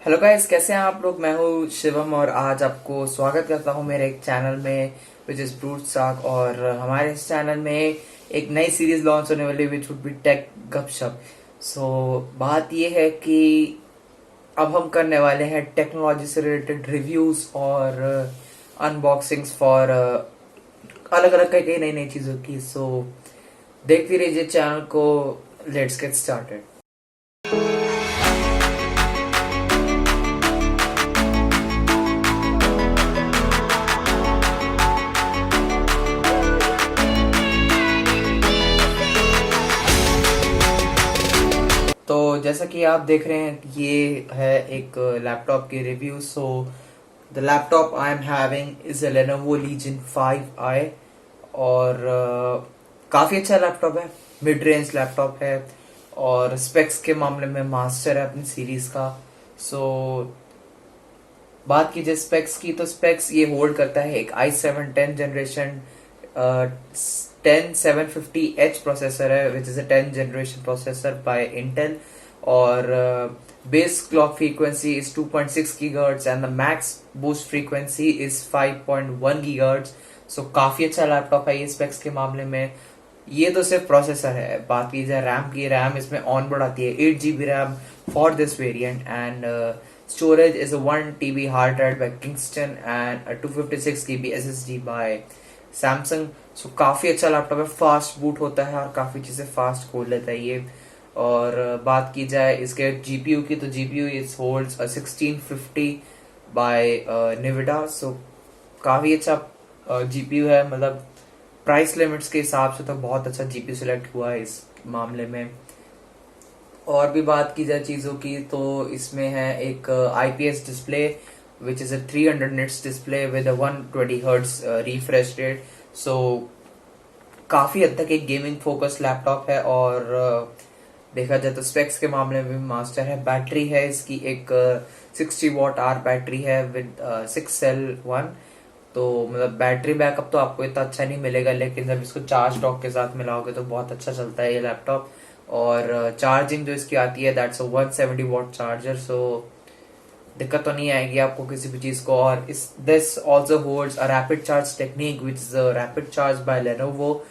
Hello guys, कैसे हैं आप लोग। मैं हूँ शिवम और आज आपको स्वागत करता हूँ मेरे एक चैनल में विच इज़ ब्रूट स्टाक। और हमारे इस चैनल में एक नई सीरीज लॉन्च होने वाली विच वुड बी टेक गपशप। सो बात ये है कि अब हम करने वाले हैं टेक्नोलॉजी से रिलेटेड रिव्यूज और अनबॉक्सिंग्स फॉर अलग अलग कई कई नई नई चीज़ों की। सो देखते रहिए चैनल को। Let's get started. तो जैसा कि आप देख रहे हैं, ये है एक लैपटॉप की review. So the laptop I am having is a Lenovo Legion 5i। और काफ़ी अच्छा लैपटॉप है, मिड रेंज लैपटॉप है और स्पेक्स के मामले में मास्टर है अपनी सीरीज का। सो बात कीजिए स्पेक्स की, तो स्पेक्स ये होल्ड करता है एक i7 10 जनरेशन 10750H प्रोसेसर है which is a 10 generation processor by Intel. और base clock frequency is 2.6 gigahertz and the max boost frequency is 5.1 gigahertz. So काफी अच्छा लैपटॉप है ये स्पेक्स के मामले में। ये तो सिर्फ प्रोसेसर है। बात की जाए रैम की, रैम इसमें ऑन बोर्ड आती है 8 GB RAM for this variant and storage is a 1 TB hard drive by Kingston and a 256 GB SSD by Samsung। सो काफ़ी अच्छा लैपटॉप है, फास्ट बूट होता है और काफ़ी चीज़ें फास्ट खोल लेता है ये। और बात की जाए इसके GPU की, तो GPU इज होल्ड्स 1650 बाय निविडा। सो काफ़ी अच्छा GPU है, मतलब प्राइस लिमिट्स के हिसाब से तो बहुत अच्छा GPU सिलेक्ट हुआ है इस मामले में। और भी बात की जाए चीज़ों की, तो इसमें है एक IPS display which is a 300 nits display with a 120 hertz refresh rate. So काफ़ी हद तक एक गेमिंग फोकस लैपटॉप है। और देखा जाए तो स्पेक्स के मामले में भी मास्टर है। बैटरी है इसकी एक 60 Wh बैटरी है विद 6 cell 1। तो मतलब बैटरी बैकअप तो आपको इतना अच्छा नहीं मिलेगा, लेकिन जब इसको चार्ज डॉक के साथ मिलाओगे तो बहुत अच्छा चलता है ये लैपटॉप। और चार्जिंग जो इसकी आती है दैट्स अ 170 W चार्जर। सो दिक्कत तो नहीं आएगी आपको किसी भी चीज को। और इस this also holds a rapid charge technique which is a rapid charge by Lenovo.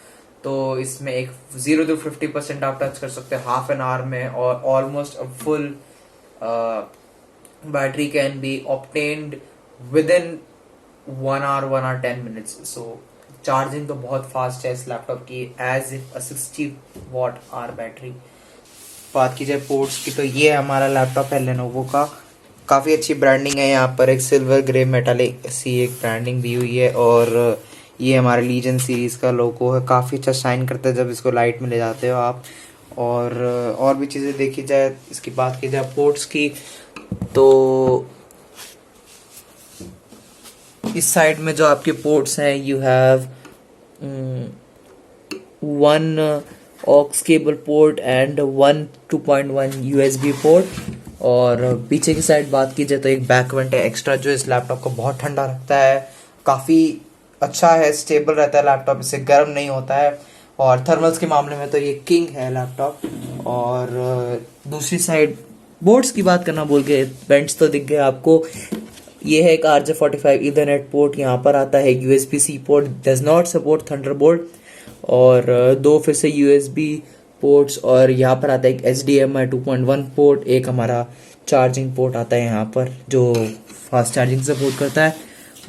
तो इसमें एक 0 to 50% आप टच कर सकते हैं हाफ एन आवर में, और almost a full battery can be obtained within 1 hour 1 hour 10 minutes। So charging तो बहुत फास्ट है इस लैपटॉप की, as if a 60 Wh battery. बात की जाए पोर्ट्स की, तो ये हमारा लैपटॉप है लेनोवो का। काफ़ी अच्छी ब्रांडिंग है यहाँ पर, एक सिल्वर ग्रे मेटालिक सी एक ब्रांडिंग दी हुई है। और ये हमारे लीजन सीरीज का लोगो है, काफ़ी अच्छा शाइन करता है जब इसको लाइट में ले जाते हो आप। और भी चीज़ें देखी जाए, इसकी बात की जाए पोर्ट्स की, तो इस साइड में जो आपके पोर्ट्स हैं, you have one aux cable port and one 2.1 USB port. और पीछे की साइड बात की जाए तो एक बैक वेंट है एक्स्ट्रा, जो इस लैपटॉप को बहुत ठंडा रखता है। काफ़ी अच्छा है, स्टेबल रहता है लैपटॉप, इससे गर्म नहीं होता है। और थर्मल्स के मामले में तो ये किंग है लैपटॉप। और दूसरी साइड बोर्ड्स की बात करना भूल गए, वेंट्स तो दिख गए आपको। ये है एक RJ45 ईथरनेट पोर्ट, यहाँ पर आता है USB-C port, does not support Thunderbolt. और दो फिर से USB पोर्ट्स, और यहाँ पर आता है एक HDMI 2.1 पोर्ट, एक हमारा चार्जिंग पोर्ट आता है यहाँ पर जो फास्ट चार्जिंग सपोर्ट करता है।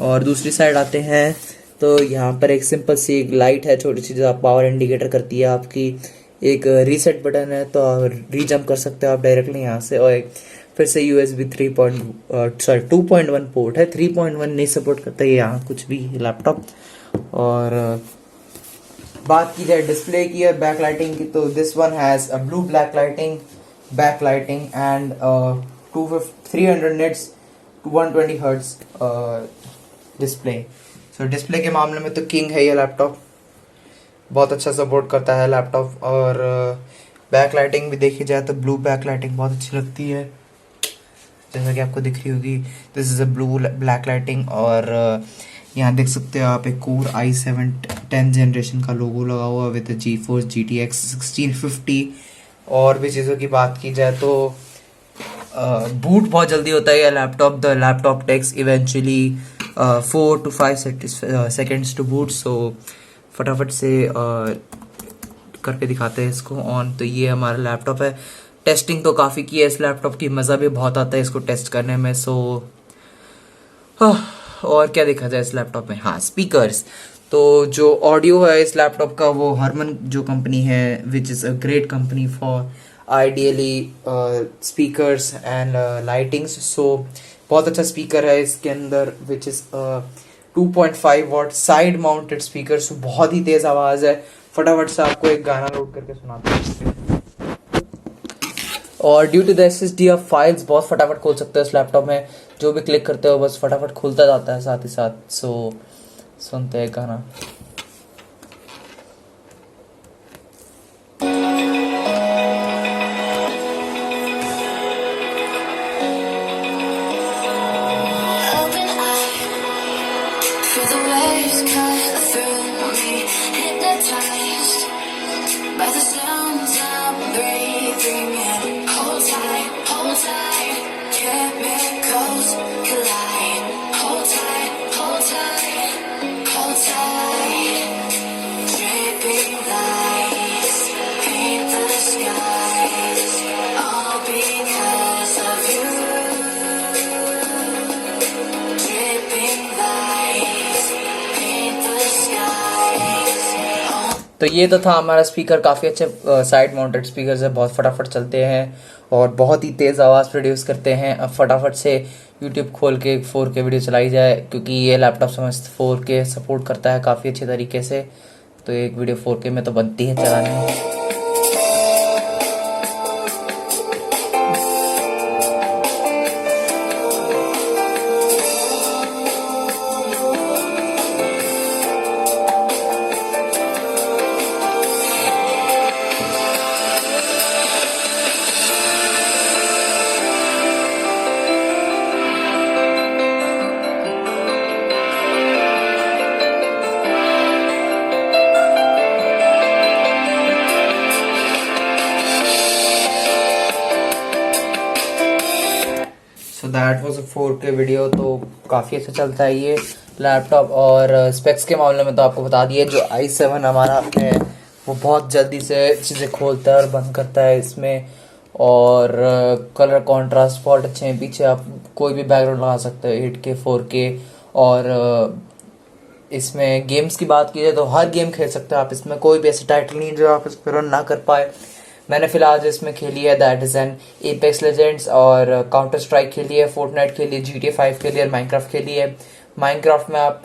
और दूसरी साइड आते हैं तो यहाँ पर एक सिंपल सी एक लाइट है छोटी सी, जो आप पावर इंडिकेटर करती है आपकी। एक रीसेट बटन है, तो रीजम्प कर सकते हो आप डायरेक्टली यहाँ से। और एक फिर से USB 2.1 पोर्ट है, 3.1 नहीं सपोर्ट करता है यहाँ कुछ भी लैपटॉप। और बात की जाए डिस्प्ले की और बैक लाइटिंग की, तो this one has a blue black lighting back lighting and 300 nits 120 hertz display. So display के मामले में तो किंग है ये लैपटॉप, बहुत अच्छा सपोर्ट करता है लैपटॉप। और बैक लाइटिंग भी देखी जाए तो ब्लू बैक लाइटिंग बहुत अच्छी लगती है, जैसा कि आपको दिख रही होगी। This is a blue black lighting. और यहाँ देख सकते हो आप एक कोर i7 10 जनरेशन का लोगो लगा हुआ विद GeForce GTX 1650। और भी चीज़ों की बात की जाए तो बूट बहुत जल्दी होता है ये laptop. The laptop takes eventually 4 to 5 seconds to boot. So फटाफट से करके दिखाते हैं इसको ऑन. तो ये हमारा लैपटॉप है. टेस्टिंग तो काफ़ी की है इस लैपटॉप की, मज़ा भी बहुत आता है इसको टेस्ट करने में. सो और क्या देखा जाए इस लैपटॉप में. हाँ, स्पीकर्स. तो जो ऑडियो है इस लैपटॉप का वो हरमन जो कंपनी है which is a great company for ideally speakers and lightings. So बहुत अच्छा स्पीकर है इसके अंदर which is 2.5 watt side mounted speaker. So बहुत ही तेज़ आवाज़ है. फटाफट से आपको एक गाना लोड करके सुनाते हैं. और ड्यू टू द SSD आप फाइल्स बहुत फटाफट खोल सकते हो इस लैपटॉप में. जो भी क्लिक करते हो बस फटाफट खुलता जाता है साथ ही साथ. सो सुनते हैं गाना. Feel the waves cut through me, hypnotized by the sounds I'm breathing in. Hold tight, chemicals collide. Hold tight, dripping lights paint the skies, all because of you. Dripping lights paint the skies. तो ये तो था हमारा speaker. काफ़ी अच्छे side mounted speaker है, बहुत फटाफट चलते हैं और बहुत ही तेज़ आवाज़ प्रोड्यूस करते हैं. अब फटाफट से यूट्यूब खोल के 4K वीडियो चलाई जाए क्योंकि ये लैपटॉप समझ 4K सपोर्ट करता है काफ़ी अच्छे तरीके से. तो एक वीडियो 4K में तो बनती है चलाने. So that was a 4K video. तो काफ़ी अच्छा चलता है ये लैपटॉप. और स्पेक्स के मामले में तो आपको बता दिए जो i7 हमारा है वो बहुत जल्दी से चीज़ें खोलता है और बंद करता है इसमें. और कलर कॉन्ट्रास्ट बहुत अच्छे हैं. पीछे आप कोई भी बैकग्राउंड लगा सकते हो 8K 4K. और इसमें गेम्स की बात की जाए तो हर गेम खेल सकते हो आप इसमें. कोई भी ऐसा टाइटल नहीं जो आप इस पर रन ना कर पाए. मैंने फिलहाल इसमें खेली है that is an apex legends और काउंटर स्ट्राइक खेली है, फोर्टनाइट खेली है, GTA 5 खेली है और माइनक्राफ्ट खेली है. माइनक्राफ्ट में आप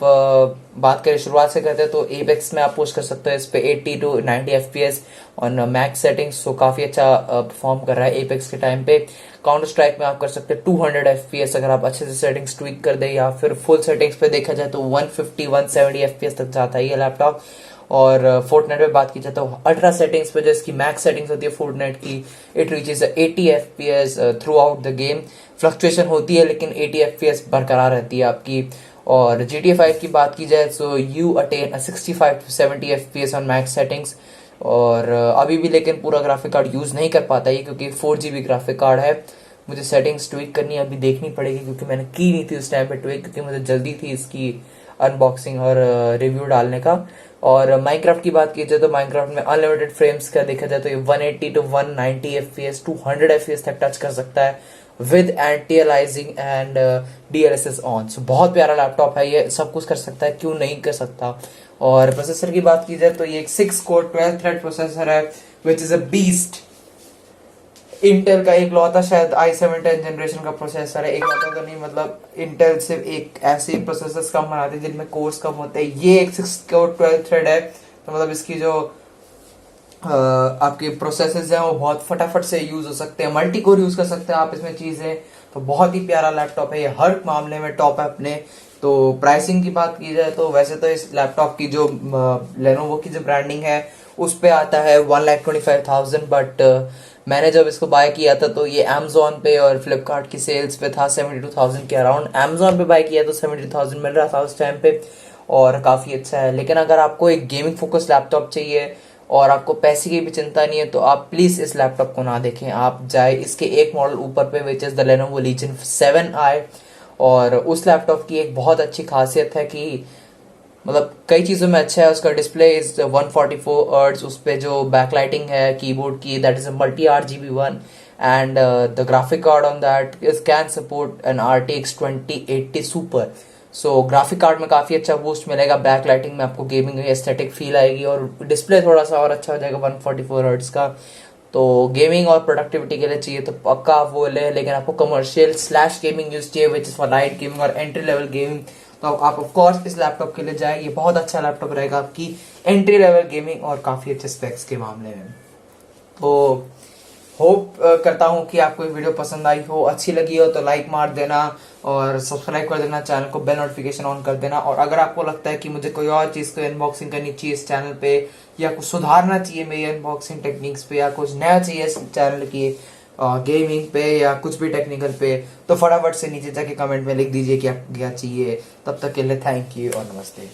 बात करें शुरुआत से करते हैं तो एपेक्स में आप पोस्ट कर सकते हो इस पे 80 to 90 FPS on max settings. So काफ़ी अच्छा परफॉर्म कर रहा है एपेक्स के टाइम पे. काउंटर स्ट्राइक में आप कर सकते हैं 200 FPS अगर आप अच्छे से सेटिंग्स ट्वीक कर दे, या फिर फुल सेटिंग्स पे देखा जाए तो 150-170 FPS तक जाता है ये लैपटॉप. और फोर्टनाइट पे बात की जाए तो अल्ट्रा सेटिंग्स पे जो इसकी मैक्स सेटिंग्स होती है फोर्टनाइट की, it reaches 80 FPS through out the game. Fluctuation होती है लेकिन 80 FPS बरकरार रहती है आपकी. और GTA 5 की बात की जाए तो you attain 65 to 70 FPS on max settings. और अभी भी लेकिन पूरा ग्राफिक कार्ड यूज़ नहीं कर पाता ये क्योंकि 4GB ग्राफिक कार्ड है. मुझे सेटिंग्स ट्वीक करनी अभी देखनी पड़ेगी क्योंकि मैंने की नहीं थी उस टाइम पे ट्वीक, क्योंकि मुझे जल्दी थी इसकी अनबॉक्सिंग और रिव्यू डालने का. और माइनक्राफ्ट की बात की जाए तो माइनक्राफ्ट में अनलिमिटेड फ्रेम्स का देखा जाए तो ये 180 to 190 FPS 200 FPS तक टच कर सकता है with anti aliasing and DLSS on. So बहुत प्यारा लैपटॉप है ये, सब कुछ कर सकता है, क्यों नहीं कर सकता. और प्रोसेसर की बात की जाए तो ये एक 6 कोर 12 थ्रेड प्रोसेसर है which is a beast. Intel का एक लौता शायद i7 10 जनरेशन का प्रोसेसर है. एक लौता तो नहीं, मतलब इंटेल सिर्फ एक ऐसे प्रोसेसर्स कम बनाते हैं जिनमें कोर्स कम होते हैं. ये एक 6 कोर 12 थ्रेड है. तो मतलब इसकी जो आपके प्रोसेसर्स हैं वो बहुत फटाफट से यूज हो सकते हैं. मल्टी कोर यूज कर सकते हैं आप इसमें चीजें. तो बहुत ही प्यारा लैपटॉप है ये, हर मामले में टॉप है अपने. तो प्राइसिंग की बात की जाए तो वैसे तो इस लैपटॉप की जो लेनोवो की जो ब्रांडिंग है उस पे आता है 1,25,000. बट मैंने जब इसको बाय किया था तो ये Amazon पे और फ्लिपकार्ट की सेल्स पे था 72,000 के अराउंड. Amazon पे बाय किया तो 70,000 मिल रहा था उस टाइम पे और काफ़ी अच्छा है. लेकिन अगर आपको एक गेमिंग फोकस लैपटॉप चाहिए और आपको पैसे की भी चिंता नहीं है, तो आप प्लीज इस लैपटॉप को ना देखें, आप जाए इसके एक मॉडल ऊपर पे which is the Lenovo Legion 7i। और उस लैपटॉप की एक बहुत अच्छी खासियत है कि मतलब कई चीज़ों में अच्छा है, उसका डिस्प्ले इज 144 हर्ट्ज, उस पे जो बैकलाइटिंग है कीबोर्ड की that is a multi RGB one, and the graphic card on that is can support an RTX 2080 super. So graphic card में काफ़ी अच्छा बूस्ट मिलेगा, बैकलाइटिंग में आपको गेमिंग एस्थेटिक फील आएगी, और डिस्प्ले थोड़ा सा और अच्छा हो जाएगा 144 हर्ट्ज का। तो गेमिंग और प्रोडक्टिविटी के लिए चाहिए तो पक्का आप वो ले, लेकिन आपको कमर्शियल स्लैश गेमिंग यूज चाहिए which is for light gaming और एंट्री लेवल गेमिंग, तो आप ऑफ कोर्स इस लैपटॉप के लिए जाए, ये बहुत अच्छा लैपटॉप रहेगा आपकी एंट्री लेवल गेमिंग और काफ़ी अच्छे स्पेक्स के मामले में। तो होप करता हूँ कि आपको ये वीडियो पसंद आई हो, अच्छी लगी हो तो लाइक मार देना और सब्सक्राइब कर देना, चैनल को बेल नोटिफिकेशन ऑन कर देना। और अगर आपको लगता है कि मुझे कोई और चीज़ को अनबॉक्सिंग करनी चाहिए इस चैनल पे, या कुछ सुधारना चाहिए मेरी अनबॉक्सिंग टेक्निक्स पे, या कुछ नया चाहिए इस चैनल की गेमिंग पे या कुछ भी टेक्निकल पे, तो फटाफट से नीचे जाके कमेंट में लिख दीजिए कि आपको क्या चाहिए। तब तक के लिए थैंक यू और नमस्ते।